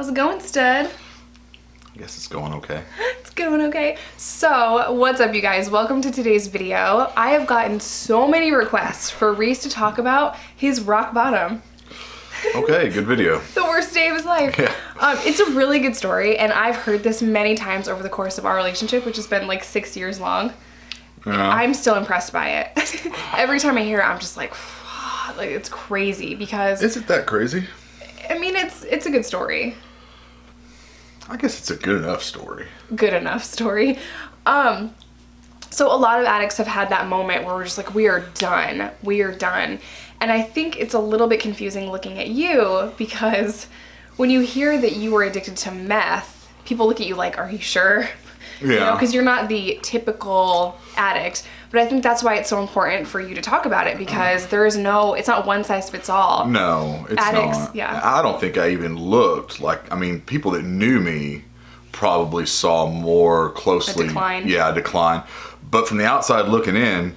How's it going, stud? I guess it's going okay. It's going okay. So, what's up, you guys? Welcome to today's video. I have gotten so many requests for Reece to talk about his rock bottom. Okay, good video. The worst day of his life. Yeah. It's a really good story, and I've heard this many times over the course of our relationship, which has been like 6 years long. Yeah. I'm still impressed by it. Every time I hear it, I'm just like it's crazy because... Is it that crazy? I mean, it's a good story. I guess it's a good enough story. Good enough story. So a lot of addicts have had that moment where we're just like, we are done. We are done. And I think it's a little bit confusing looking at you because when you hear that you were addicted to meth, people look at you like, are you sure? Yeah. You know, because you're not the typical addict. But I think that's why it's so important for you to talk about it because it's not one size fits all. No, it's addicts, not. Yeah. I don't think I even looked like, I mean, people that knew me probably saw more closely. A decline. Yeah, a decline. But from the outside looking in,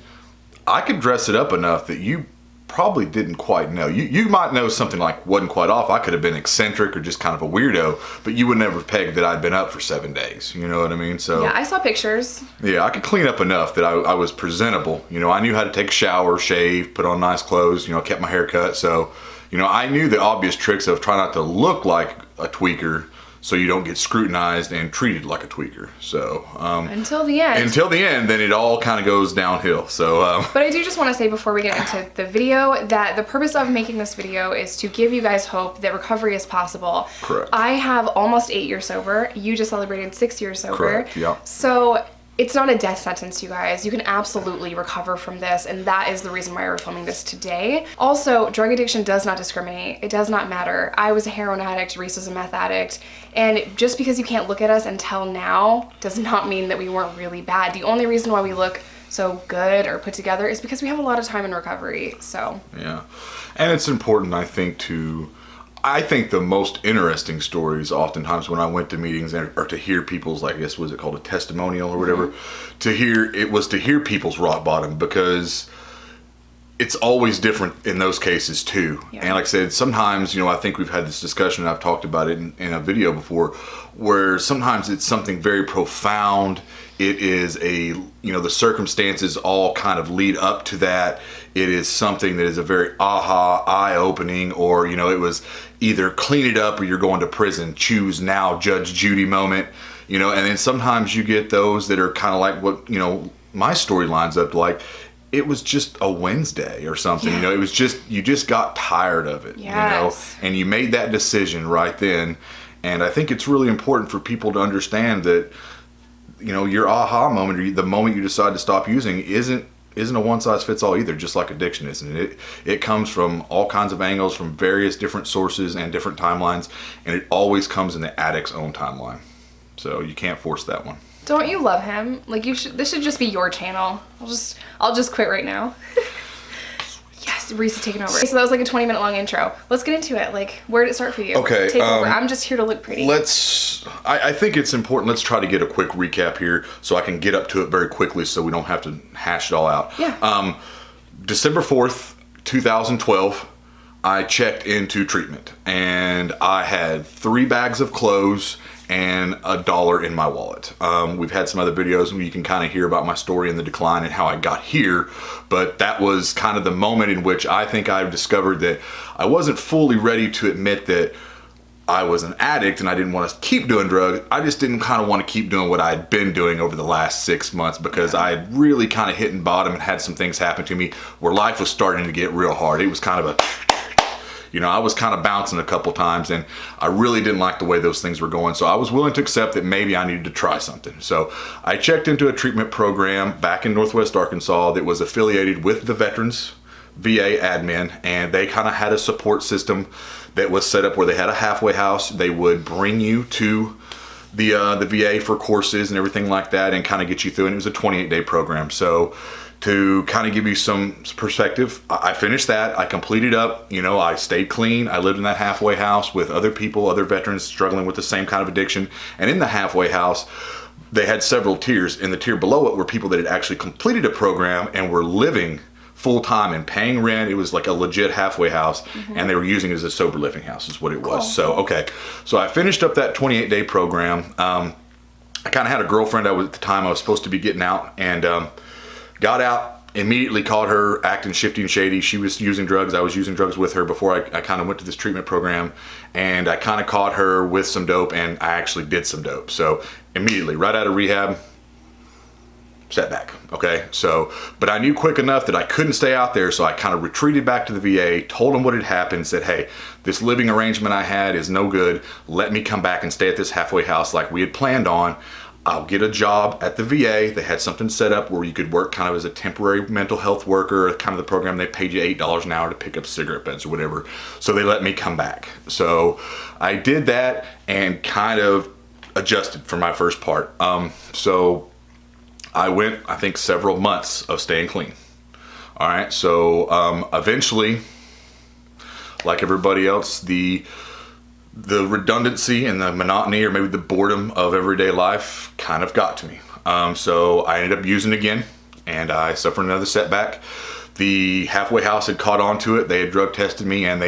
I could dress it up enough that you probably didn't quite know. You might know something like wasn't quite off. I could have been eccentric or just kind of a weirdo, but you would never peg that I'd been up for 7 days. You know what I mean? So yeah, I saw pictures. yeah, I could clean up enough that I was presentable. You know, I knew how to take a shower, shave, put on nice clothes. You know, kept my hair cut. So, you know, I knew the obvious tricks of trying not to look like a tweaker so you don't get scrutinized and treated like a tweaker. So Until the end. Until the end, then it all kind of goes downhill. So But I do just want to say before we get into the video that the purpose of making this video is to give you guys hope that recovery is possible. Correct. I have almost 8 years sober. You just celebrated 6 years sober. Correct, yeah. So it's not a death sentence, you guys. You can absolutely recover from this, and that is the reason why we're filming this today. Also, drug addiction does not discriminate. It does not matter. I was a heroin addict, Reece was a meth addict, and just because you can't look at us until now does not mean that we weren't really bad. The only reason why we look so good or put together is because we have a lot of time in recovery, so. yeah, and it's important, I think the most interesting stories oftentimes when I went to meetings or to hear people's, like, I guess, was it called a testimonial or whatever, to hear people's rock bottom, because it's always different in those cases too. Yeah. And like I said, sometimes, you know, I think we've had this discussion, and I've talked about it in a video before, where sometimes it's something very profound. It is the circumstances all kind of lead up to that. It is something that is a very eye-opening, or, you know, it was either clean it up or you're going to prison, choose now, Judge Judy moment, you know. And then sometimes you get those that are kind of like what, you know, my story lines up to, like, it was just a Wednesday or something, yeah. You know, it was just, you just got tired of it, Yes. You know, and you made that decision right then. And I think it's really important for people to understand that, you know, your aha moment, or the moment you decide to stop using, isn't a one-size-fits-all either, just like addiction isn't. It comes from all kinds of angles, from various different sources and different timelines, and it always comes in the addict's own timeline. So you can't force that one. Don't you love him? Like, this should just be your channel. I'll just quit right now. Yes, Reece is taking over. So that was like a 20-minute long intro. Let's get into it. Like, where did it start for you? Okay. Take over. I'm just here to look pretty. I think it's important. Let's try to get a quick recap here so I can get up to it very quickly so we don't have to hash it all out. Yeah. December 4th, 2012, I checked into treatment, and I had 3 bags of clothes and $1 in my wallet. We've had some other videos where you can kind of hear about my story and the decline and how I got here, but that was kind of the moment in which I think I've discovered that I wasn't fully ready to admit that I was an addict and I didn't want to keep doing drugs. I just didn't kind of want to keep doing what I had been doing over the last 6 months, because I had really kind of hit bottom and had some things happen to me where life was starting to get real hard. It was kind of you know, I was kind of bouncing a couple times, and I really didn't like the way those things were going. So I was willing to accept that maybe I needed to try something. So I checked into a treatment program back in Northwest Arkansas that was affiliated with the Veterans VA admin, and they kind of had a support system that was set up where they had a halfway house. They would bring you to the VA for courses and everything like that, and kind of get you through. And it was a 28-day program. So to kind of give you some perspective, I finished that. I completed up, you know, I stayed clean. I lived in that halfway house with other people, other veterans struggling with the same kind of addiction. And in the halfway house, they had several tiers. In the tier below it were people that had actually completed a program and were living full-time and paying rent. It was like a legit halfway house, and they were using it as a sober living house is what it was. So, okay. So I finished up that 28-day program. I kind of had a girlfriend at the time I was supposed to be getting out, and got out. Immediately caught her acting shifty and shady. She was using drugs. I was using drugs with her before I kind of went to this treatment program. And I kind of caught her with some dope, and I actually did some dope. So immediately, right out of rehab, setback. Okay, so, but I knew quick enough that I couldn't stay out there, so I kind of retreated back to the VA, told them what had happened, said, hey, this living arrangement I had is no good. Let me come back and stay at this halfway house like we had planned on. I'll get a job at the VA. They had something set up where you could work kind of as a temporary mental health worker, kind of the program. They paid you $8 an hour to pick up cigarette butts or whatever. So they let me come back. So I did that and kind of adjusted for my first part. So I went, I think, several months of staying clean. All right. So eventually, like everybody else, the redundancy and the monotony, or maybe the boredom of everyday life, kind of got to me. So I ended up using it again, and I suffered another setback. The halfway house had caught on to it. They had drug tested me, and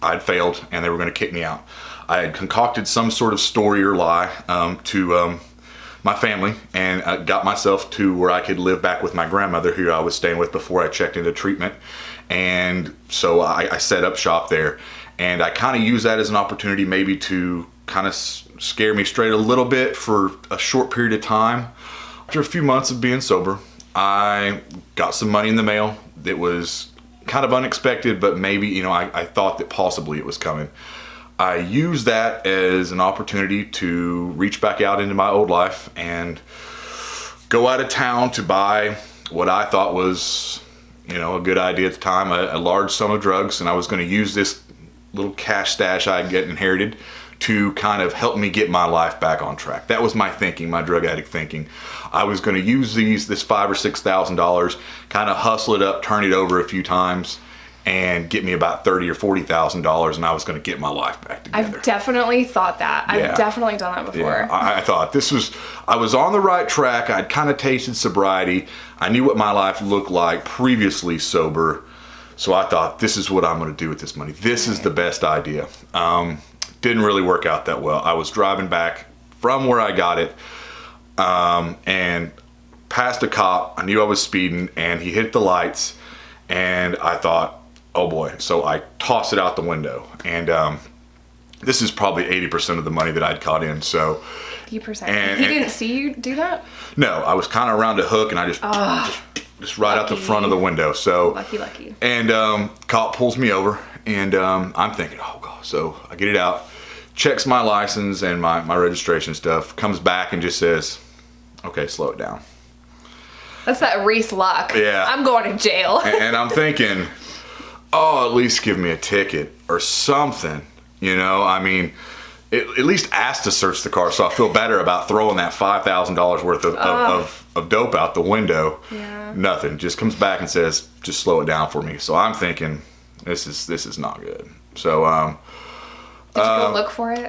I'd failed, and they were going to kick me out. I had concocted some sort of story or lie to my family, and got myself to where I could live back with my grandmother, who I was staying with before I checked into treatment. And so I set up shop there. And I kind of use that as an opportunity maybe to kind of scare me straight a little bit for a short period of time. After a few months of being sober, I got some money in the mail that was kind of unexpected, but maybe, I thought that possibly it was coming. I used that as an opportunity to reach back out into my old life and go out of town to buy what I thought was, a good idea at the time, a large sum of drugs. And I was going to use this little cash stash I get inherited to kind of help me get my life back on track. That was my thinking, my drug addict thinking. I was going to use this $5,000 or $6,000, kind of hustle it up, turn it over a few times, and get me about $30,000 or $40,000, and I was going to get my life back together. I've definitely thought that. Yeah. I've definitely done that before. Yeah. I thought I was on the right track. I'd kind of tasted sobriety. I knew what my life looked like previously sober. So I thought, this is what I'm going to do with this money. This is the best idea. Didn't really work out that well. I was driving back from where I got it, and passed a cop. I knew I was speeding, and he hit the lights, and I thought, oh boy. So I tossed it out the window, and this is probably 80% of the money that I'd caught in. So 80%. He didn't see you do that? No, I was kind of around a hook, and I just right out the front of the window. So lucky. And cop pulls me over, and I'm thinking, oh god. So I get it out, checks my license and my registration stuff, comes back and just says, okay, slow it down. That's that Reece luck. Yeah. I'm going to jail. And I'm thinking, oh, at least give me a ticket or something. At least ask to search the car, so I feel better about throwing that $5,000 worth of dope out the window. Yeah. Nothing. Just comes back and says, just slow it down for me. So I'm thinking, this is not good. So did you go look for it?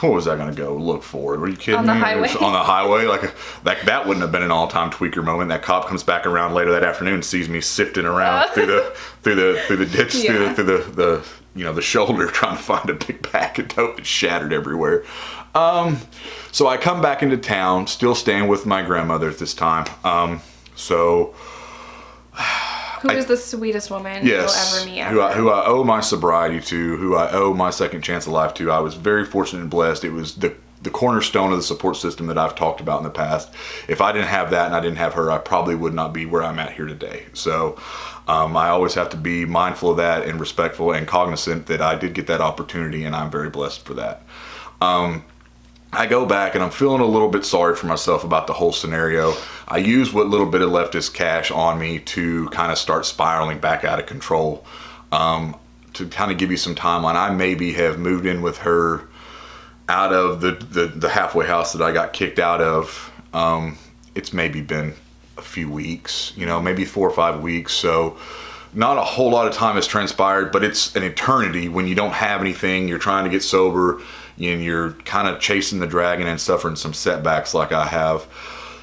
What was I gonna go look for? Were you kidding me? On the highway, like that wouldn't have been an all-time tweaker moment. That cop comes back around later that afternoon, and sees me sifting around through the ditch, Yeah. through the shoulder, trying to find a big pack of dope that's shattered everywhere. So I come back into town, still staying with my grandmother at this time. Who is the sweetest woman you'll ever meet ever? Who I owe my sobriety to, who I owe my second chance of life to. I was very fortunate and blessed. It was the cornerstone of the support system that I've talked about in the past. If I didn't have that and I didn't have her, I probably would not be where I'm at here today. So I always have to be mindful of that and respectful and cognizant that I did get that opportunity, and I'm very blessed for that. I go back and I'm feeling a little bit sorry for myself about the whole scenario. I use what little bit of leftist cash on me to kind of start spiraling back out of control. To kind of give you some timeline, I maybe have moved in with her out of the halfway house that I got kicked out of. It's maybe been a few weeks, maybe 4 or 5 weeks. So not a whole lot of time has transpired, but it's an eternity when you don't have anything, you're trying to get sober, and you're kind of chasing the dragon and suffering some setbacks like I have.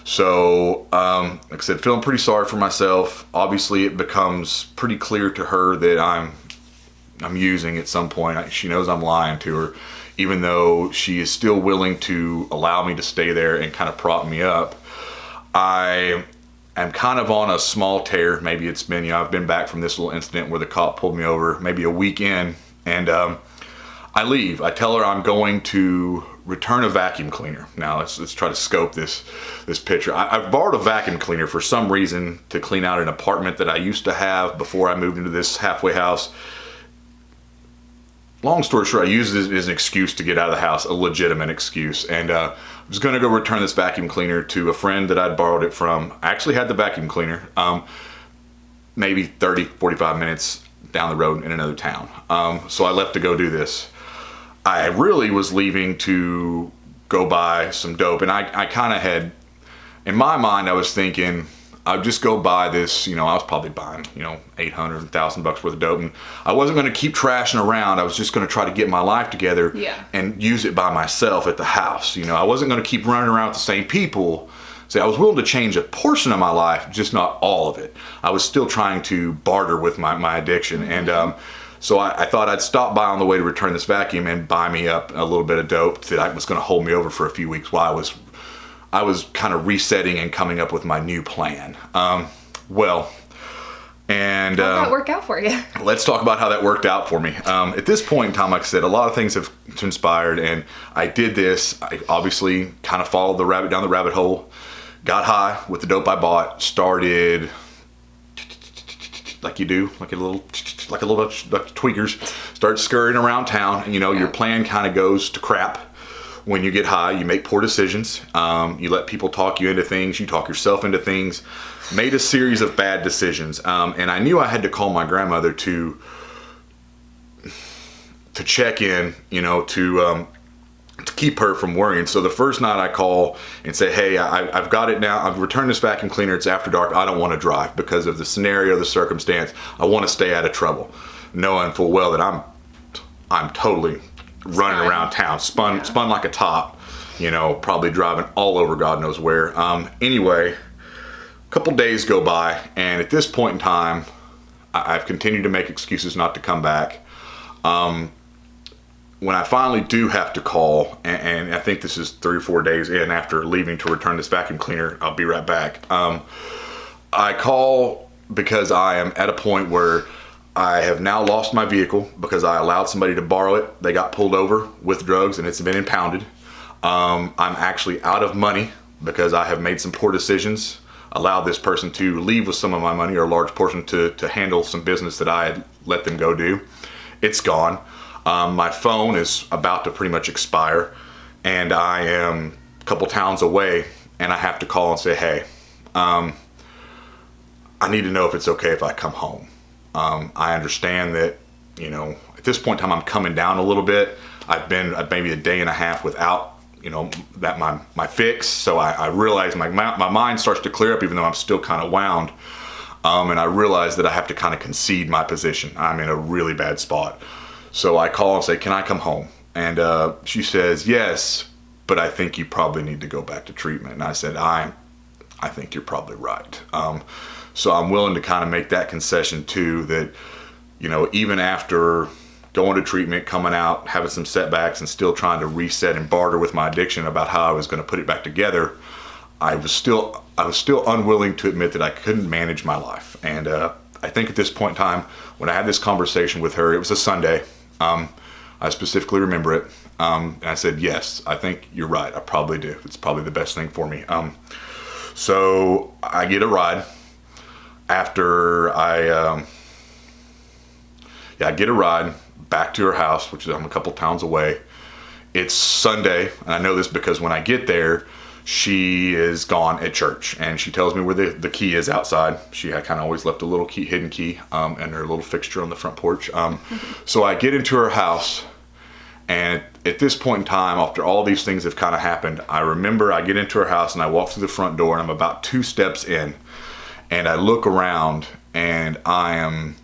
So, like I said, feeling pretty sorry for myself. Obviously, it becomes pretty clear to her that I'm using at some point. She knows I'm lying to her, even though she is still willing to allow me to stay there and kind of prop me up. I am kind of on a small tear. Maybe it's been, I've been back from this little incident where the cop pulled me over, maybe a week in, and I leave. I tell her I'm going to return a vacuum cleaner. Now let's try to scope this picture. I've borrowed a vacuum cleaner for some reason to clean out an apartment that I used to have before I moved into this halfway house. Long story short, I used it as an excuse to get out of the house, a legitimate excuse. And I was going to go return this vacuum cleaner to a friend that I'd borrowed it from. I actually had the vacuum cleaner maybe 30, 45 minutes down the road in another town. So I left to go do this. I really was leaving to go buy some dope. And I kind of had, in my mind, I was thinking, I'd just go buy this, I was probably buying, $800, $1,000 worth of dope. And I wasn't going to keep trashing around. I was just going to try to get my life together and use it by myself at the house. I wasn't going to keep running around with the same people. So I was willing to change a portion of my life, just not all of it. I was still trying to barter with my addiction. And so I thought I'd stop by on the way to return this vacuum and buy me up a little bit of dope that was going to hold me over for a few weeks while I was kind of resetting and coming up with my new plan. How'd that work out for you? Let's talk about how that worked out for me. At this point in time, like I said, a lot of things have transpired, and I did this. I obviously kind of followed down the rabbit hole, got high with the dope I bought, started like you do, like a little tweakers, start scurrying around town, and your plan kind of goes to crap. When you get high, you make poor decisions. You let people talk you into things. You talk yourself into things. Made a series of bad decisions. And I knew I had to call my grandmother to check in, to keep her from worrying. So the first night I call and say, hey, I've got it now. I've returned this vacuum cleaner. It's after dark. I don't want to drive because of the scenario, the circumstance. I want to stay out of trouble, knowing full well that I'm totally running around town, spun like a top, probably driving all over God knows where. Anyway, a couple days go by, and at this point in time, I've continued to make excuses not to come back. When I finally do have to call, and I think this is 3 or 4 days in after leaving to return this vacuum cleaner, I'll be right back. I call because I am at a point where I have now lost my vehicle because I allowed somebody to borrow it. They got pulled over with drugs and it's been impounded. I'm actually out of money because I have made some poor decisions, allowed this person to leave with some of my money, or a large portion to handle some business that I had let them go do. It's gone. My phone is about to pretty much expire, and I am a couple towns away, and I have to call and say, hey, I need to know if it's okay if I come home. I understand that, at this point in time, I'm coming down a little bit. I've been maybe a day and a half without, that my fix. So I realize my mind starts to clear up, even though I'm still kind of wound. And I realize that I have to kind of concede my position. I'm in a really bad spot. So I call and say, can I come home? And she says, yes, but I think you probably need to go back to treatment. And I said, I think you're probably right. So I'm willing to kind of make that concession too, that, even after going to treatment, coming out, having some setbacks, and still trying to reset and barter with my addiction about how I was going to put it back together, I was still unwilling to admit that I couldn't manage my life. And I think at this point in time, when I had this conversation with her, it was a Sunday. I specifically remember it. And I said, yes, I think you're right. I probably do. It's probably the best thing for me. So I get a ride. After I get a ride back to her house, which is I'm a couple towns away. It's Sunday, and I know this because when I get there, she is gone at church, and she tells me where the key is outside. She had kind of always left a little hidden key, and her little fixture on the front porch. So I get into her house, and at this point in time, after all these things have kind of happened, I remember I get into her house and I walk through the front door, and I'm about 2 steps in. And I look around, and I am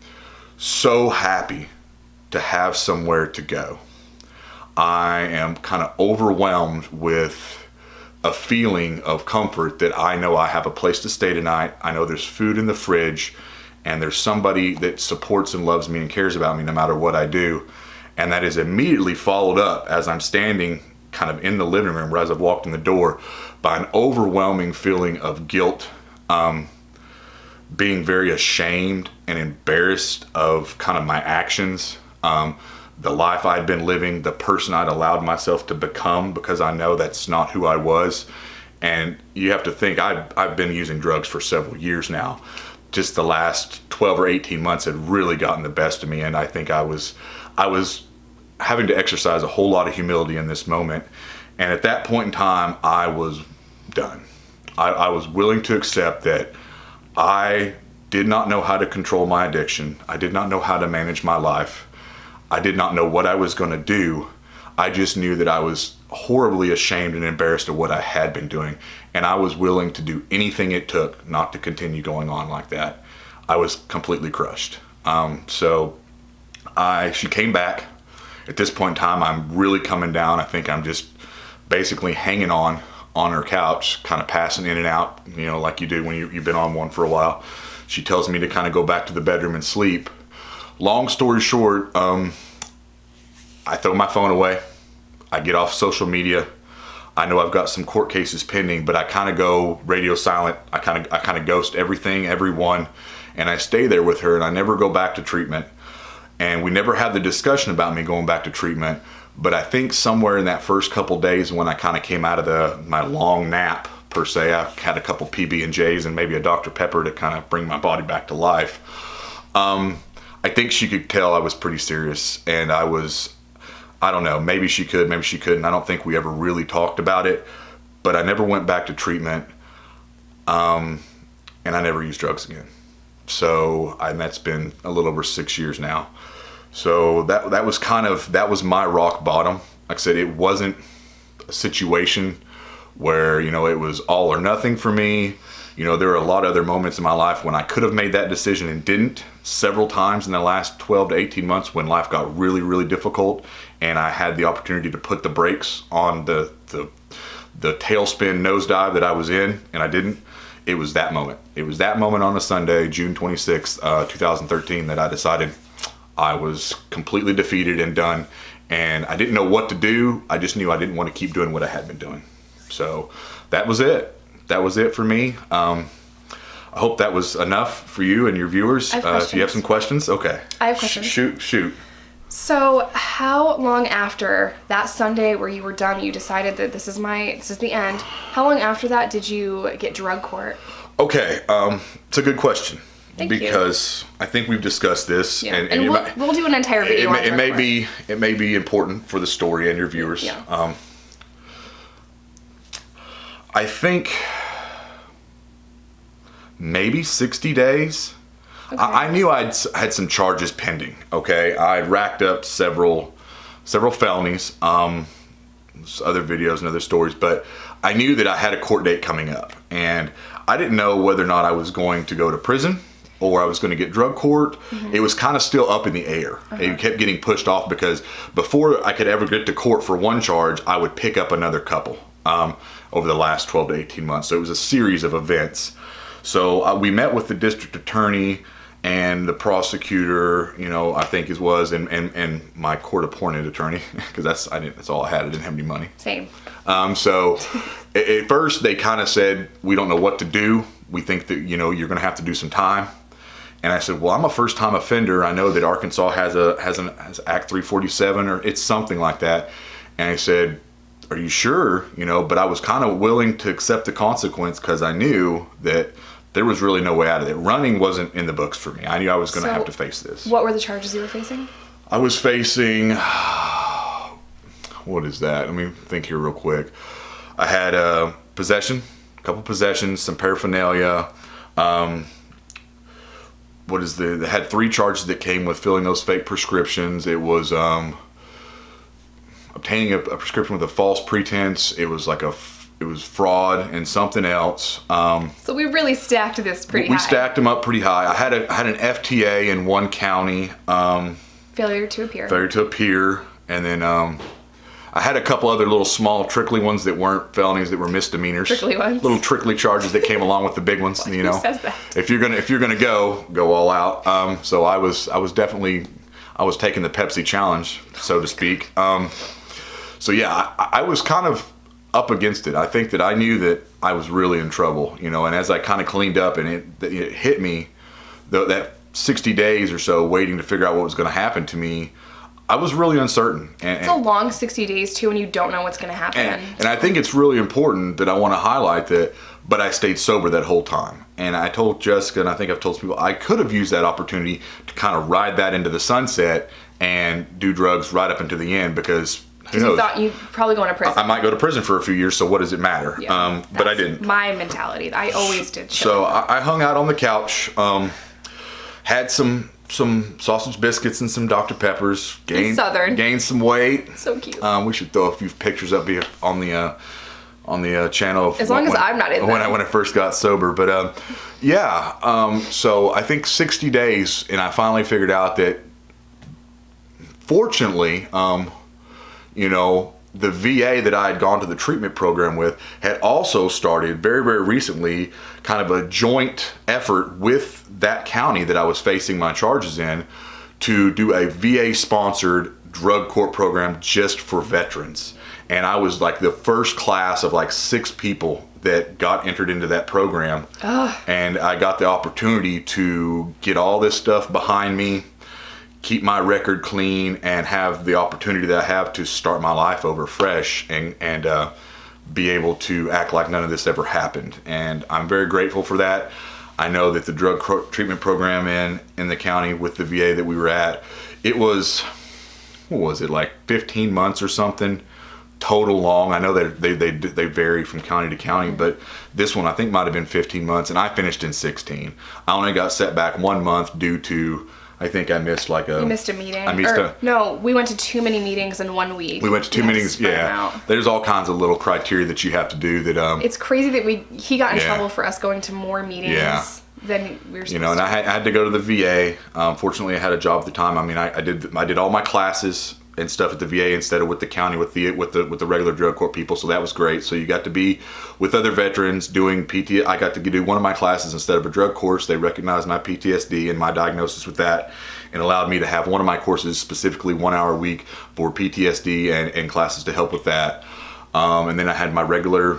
so happy to have somewhere to go. I am kind of overwhelmed with a feeling of comfort that I know I have a place to stay tonight. I know there's food in the fridge, and there's somebody that supports and loves me and cares about me no matter what I do. And that is immediately followed up as I'm standing kind of in the living room, or as I've walked in the door, by an overwhelming feeling of guilt, being very ashamed and embarrassed of kind of my actions, the life I'd been living, the person I'd allowed myself to become, because I know that's not who I was. And you have to think, I've been using drugs for several years now. Just the last 12 or 18 months had really gotten the best of me, and I think I was having to exercise a whole lot of humility in this moment. And at that point in time, I was done. I was willing to accept that I did not know how to control my addiction. I did not know how to manage my life. I did not know what I was going to do. I just knew that I was horribly ashamed and embarrassed of what I had been doing. And I was willing to do anything it took not to continue going on like that. I was completely crushed. She came back. At this point in time, I'm really coming down. I think I'm just basically hanging on her couch, kind of passing in and out, like you do when you've been on one for a while. She tells me to kind of go back to the bedroom and sleep. Long story short, I throw my phone away. I get off social media. I know I've got some court cases pending, but I kind of go radio silent. I kind of ghost everything, everyone, and I stay there with her, and I never go back to treatment. And we never had the discussion about me going back to treatment. But I think somewhere in that first couple days when I kind of came out of my long nap, per se, I had a couple PB&Js and maybe a Dr. Pepper to kind of bring my body back to life. I think she could tell I was pretty serious, and I don't know, maybe she could, maybe she couldn't. I don't think we ever really talked about it, but I never went back to treatment, and I never used drugs again. And that's been a little over 6 years now. So that was my rock bottom. Like I said, it wasn't a situation where, it was all or nothing for me. There were a lot of other moments in my life when I could have made that decision and didn't. Several times in the last 12 to 18 months when life got really, really difficult, and I had the opportunity to put the brakes on the tailspin nosedive that I was in, and I didn't. It was that moment. It was that moment on a Sunday, June 26th, 2013, that I decided I was completely defeated and done, and I didn't know what to do. I just knew I didn't want to keep doing what I had been doing. So that was it. That was it for me. I hope that was enough for you and your viewers. If you have some questions, okay. I have questions. Shoot. So how long after that Sunday where you were done, you decided that this is the end, how long after that did you get drug court? Okay, it's a good question. Thank because you. I think we've discussed this, yeah. and we'll do an entire video. It may be important for the story and your viewers. Yeah. I think maybe 60 days. Okay. I knew I had some charges pending. Okay, I'd racked up several felonies, other videos and other stories, but I knew that I had a court date coming up, and I didn't know whether or not I was going to go to prison or I was going to get drug court. Mm-hmm. It was kind of still up in the air. Uh-huh. It kept getting pushed off because before I could ever get to court for one charge, I would pick up another couple over the last 12 to 18 months. So it was a series of events. So we met with the district attorney and the prosecutor, I think it was, and my court-appointed attorney, because that's all I had. I didn't have any money. Same. So at first they kind of said, we don't know what to do. We think that, you're going to have to do some time. And I said, well, I'm a first-time offender. I know that Arkansas has Act 347, or it's something like that. And I said, are you sure? But I was kind of willing to accept the consequence because I knew that there was really no way out of it. Running wasn't in the books for me. I knew I was going to have to face this. What were the charges you were facing? I was facing, what is that? Let me think here real quick. I had a couple possessions, some paraphernalia. They had 3 charges that came with filling those fake prescriptions. It was obtaining a prescription with a false pretense. It was fraud and something else. So we really stacked this pretty high. We stacked them up pretty high. I had an FTA in one county. Failure to appear. And then I I had a couple other little small trickly ones that weren't felonies, that were misdemeanors. Trickly ones. Little trickly charges that came along with the big ones. You know, Who says that? if you're gonna go all out. So I was definitely taking the Pepsi challenge, so to speak. So yeah, I was kind of up against it. I think that I knew that I was really in trouble, you know. And as I kind of cleaned up and it hit me, that 60 days or so waiting to figure out what was going to happen to me, I was really uncertain. It's a long 60 days too, when you don't know what's going to happen. And I think it's really important that I want to highlight that, but I stayed sober that whole time. And I told Jessica, and I think I've told people, I could have used that opportunity to kind of ride that into the sunset and do drugs right up into the end, because who knows? You thought you'd probably go into prison. I might go to prison for a few years, so what does it matter? Yeah, but I didn't. My mentality. I always did. So I hung out on the couch, had some sausage biscuits and some Dr. Peppers. Gained some weight. So cute. We should throw a few pictures up here on the channel. As long as I'm not in when I first got sober. But so I think 60 days, and I finally figured out that, fortunately, you know, the VA that I had gone to the treatment program with had also started very, very recently kind of a joint effort with that county that I was facing my charges in to do a VA-sponsored drug court program just for veterans. And I was like the first class of like 6 people that got entered into that program. And I got the opportunity to get all this stuff behind me, keep my record clean, and have the opportunity that I have to start my life over fresh and be able to act like none of this ever happened. And I'm very grateful for that. I know that the drug treatment program in the county with the VA that we were at, it was, what was it, like 15 months or something total long. I know that they vary from county to county, but this one I think might have been 15 months, and I finished in 16. I only got set back 1 month due to, I think I missed like a... You missed a meeting? No, we went to too many meetings in 1 week. We went to too many meetings, yeah. There's all kinds of little criteria that you have to do that... It's crazy that he got in trouble for us going to more meetings than we were supposed to. You know, and I had to go to the VA. Fortunately, I had a job at the time. I mean, I did all my classes and stuff at the VA instead of with the county with the regular drug court people, so that was great. So you got to be with other veterans doing PT. I got to do one of my classes instead of a drug course. They recognized my PTSD and my diagnosis with that, and allowed me to have one of my courses specifically 1 hour a week for PTSD and classes to help with that. And then I had my regular,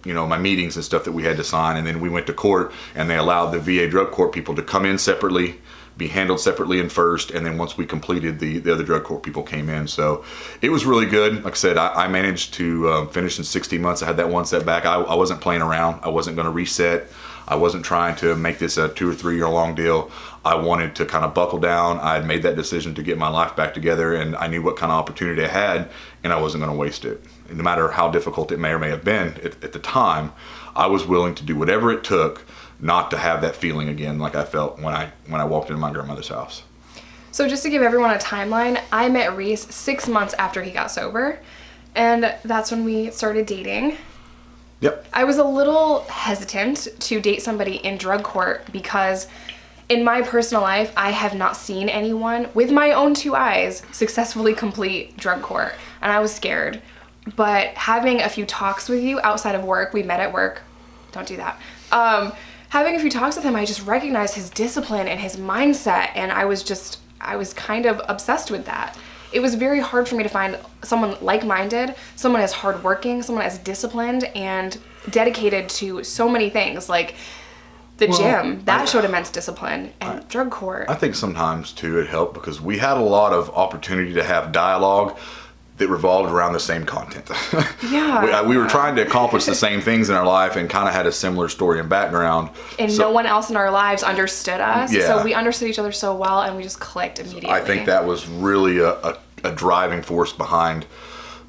you know, my meetings and stuff that we had to sign, and then we went to court, and they allowed the VA drug court people to come in separately, be handled separately in first, and then once we completed, the other drug court people came in. So it was really good. Like I said, I managed to finish in 16 months. I had that one setback. I wasn't playing around. I wasn't going to reset. I wasn't trying to make this a 2 or 3 year long deal. I wanted to kind of buckle down. I had made that decision to get my life back together, and I knew what kind of opportunity I had, and I wasn't going to waste it. And no matter how difficult it may or may have been at the time, I was willing to do whatever it took not to have that feeling again like I felt when I walked into my grandmother's house. So just to give everyone a timeline, I met Reece 6 months after he got sober, and that's when we started dating. Yep. I was a little hesitant to date somebody in drug court because in my personal life, I have not seen anyone with my own 2 eyes successfully complete drug court, and I was scared. But having a few talks with you outside of work, we met at work, don't do that. Having a few talks with him, I just recognized his discipline and his mindset, and I was kind of obsessed with that. It was very hard for me to find someone like-minded, someone as hardworking, someone as disciplined and dedicated to so many things, like the gym. That showed immense discipline, and drug court. I think sometimes, too, it helped because we had a lot of opportunity to have dialogue that revolved around the same content. Yeah. we were trying to accomplish the same things in our life and kind of had a similar story and background. And no one else in our lives understood us. Yeah. So we understood each other so well, and we just clicked immediately. I think that was really a driving force behind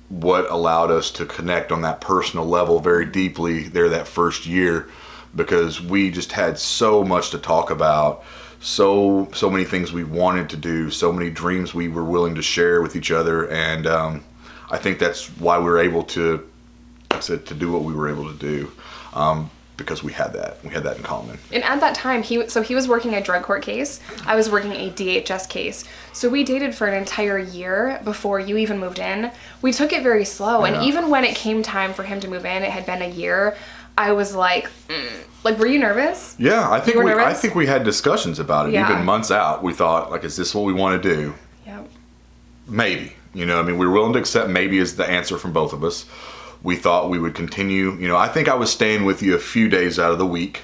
what allowed us to connect on that personal level very deeply there that first year, because we just had so much to talk about. So many things we wanted to do, so many dreams we were willing to share with each other, and I think that's why we were able to, like I said, to do what we were able to do. because we had that in common. And at that time, he was working a drug court case. I was working a DHS case. So we dated for an entire year before you even moved in. We took it very slow. Yeah. And even when it came time for him to move in, it had been a year. I was like, were you nervous? Yeah, I nervous? think we had discussions about it. Yeah. Even months out, we thought, like, is this what we want to do? Yeah. Maybe. You know, I mean, we were willing to accept maybe as the answer from both of us. We thought we would continue. You know, I think I was staying with you a few days out of the week.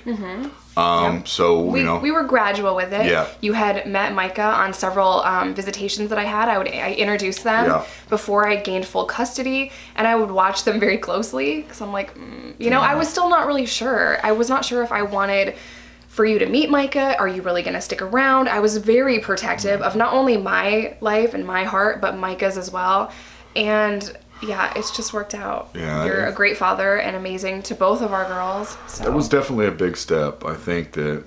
So, we were gradual with it. Yeah. You had met Micah on several visitations that I had. I introduced them before I gained full custody, and I would watch them very closely because I'm like, I was still not really sure. I was not sure if I wanted for you to meet Micah. Are you really going to stick around? I was very protective of not only my life and my heart, but Micah's as well. And yeah, it's just worked out. Yeah, You're a great father and amazing to both of our girls. So. That was definitely a big step. I think that,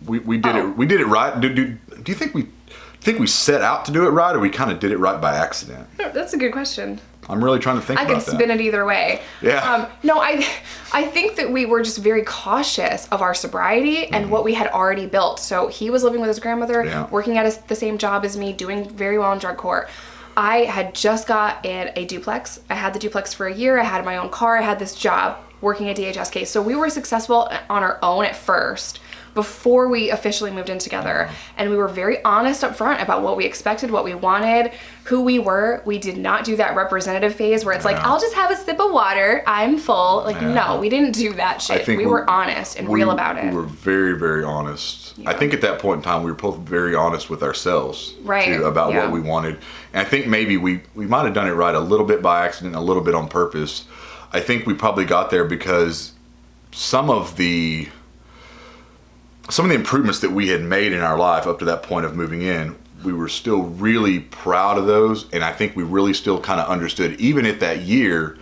we did it. We did it right. Do you think we set out to do it right, or we kind of did it right by accident? That's a good question. I'm really trying to think about that. I could spin it either way. Yeah. No, I think that we were just very cautious of our sobriety and what we had already built. So he was living with his grandmother, working at the same job as me, doing very well in drug court. I had just got in a duplex. I had the duplex for a year. I had my own car. I had this job working a DHS case. So we were successful on our own at first before we officially moved in together. And we were very honest up front about what we expected, what we wanted, who we were. We did not do that representative phase where it's like, I'll just have a sip of water. I'm full. Like, no, we didn't do that shit. We were honest and real about it. We were very, very honest. Yeah. I think at that point in time, we were both very honest with ourselves too, about what we wanted. And I think maybe we might have done it right a little bit by accident, a little bit on purpose. I think we probably got there because some of the improvements that we had made in our life up to that point of moving in, we were still really proud of those. And I think we really still kind of understood, even at that year,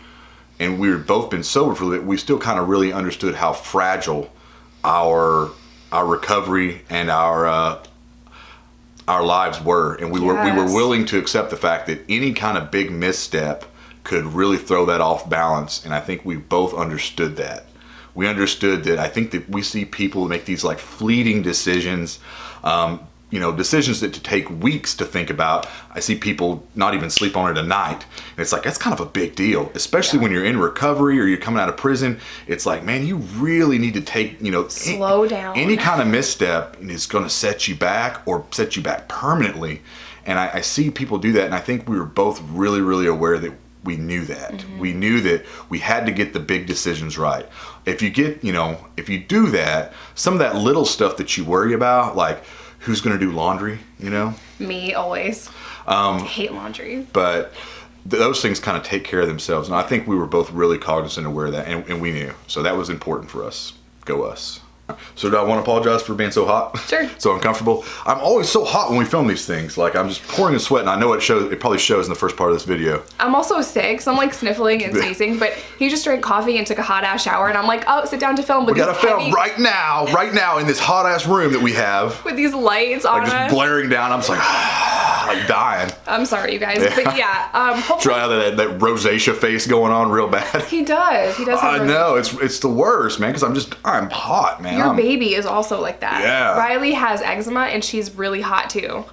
and we had both been sober for a bit, we still kind of really understood how fragile our recovery and our lives were. And we were willing to accept the fact that any kind of big misstep could really throw that off balance. And I think we both understood that. We understood that. I think that we see people make these like fleeting decisions, decisions that to take weeks to think about. I see people not even sleep on it a night. And it's like, that's kind of a big deal, especially when you're in recovery or you're coming out of prison. It's like, man, you really need to take, slow down. Any kind of misstep is going to set you back or set you back permanently. And I see people do that. And I think we were both really, really aware that we knew that. Mm-hmm. We knew that we had to get the big decisions right. If you do that, some of that little stuff that you worry about, like who's going to do laundry, Me, always. I hate laundry. But those things kind of take care of themselves. And I think we were both really cognizant and aware of that, and we knew. So that was important for us. Go us. So do I want to apologize for being so hot? Sure. So uncomfortable? I'm always so hot when we film these things. Like, I'm just pouring a sweat, and I know it shows. It probably shows in the first part of this video. I'm also sick, so I'm like sniffling and sneezing, but he just drank coffee and took a hot ass shower, and I'm like, oh, sit down to film. We gotta film right now in this hot ass room that we have. With these lights on just us. blaring down. I'm just like, like dying. I'm sorry, you guys. But yeah, hopefully. Try out that rosacea face going on real bad. He does. He does have I know. It's the worst, man, because I'm hot, man. Your baby is also like that. Yeah. Riley has eczema, and she's really hot too.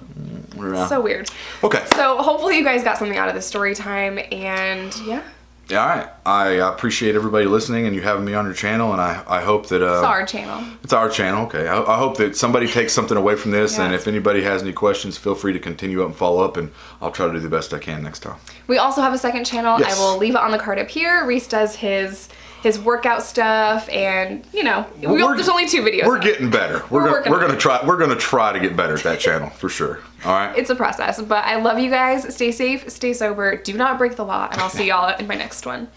Yeah. So weird. Okay. So hopefully you guys got something out of this story time, and yeah. Yeah, all right. I appreciate everybody listening and you having me on your channel, and I hope that... it's our channel. It's our channel, okay. I hope that somebody takes something away from this, and if anybody has any questions, feel free to continue up and follow up, and I'll try to do the best I can next time. We also have a second channel. Yes. I will leave it on the card up here. Reece does his workout stuff, and there's only 2 videos. We're getting better. We're gonna try to get better at that channel for sure. All right. It's a process, but I love you guys. Stay safe, stay sober, do not break the law, and I'll see y'all in my next one.